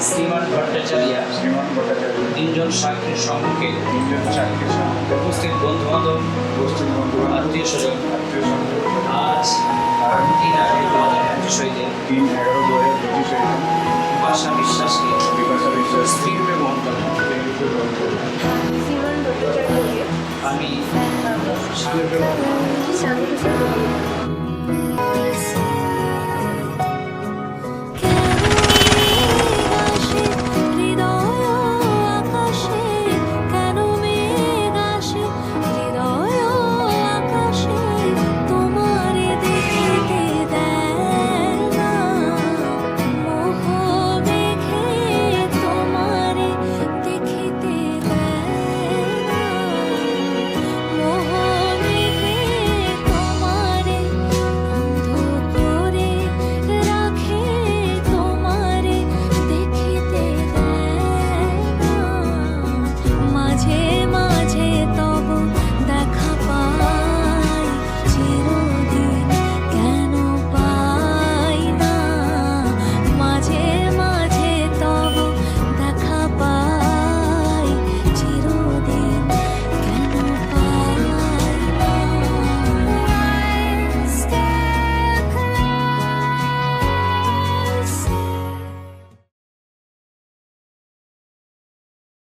শ্রীমান ভট্টাচার্য তিনজন সাক্ষীর সম্মুখে উপস্থিত বন্ধু-বান্ধব আত্মীয় স্বজন আজ 3/11/2025 ভাষা বিশ্বাসকে স্ত্রীরূপে গ্রহণ করলাম। শ্রীমান ভট্টাচার্যকে আমি স্বামীরূপে গ্রহণ করলাম। স্বামী হিসেবে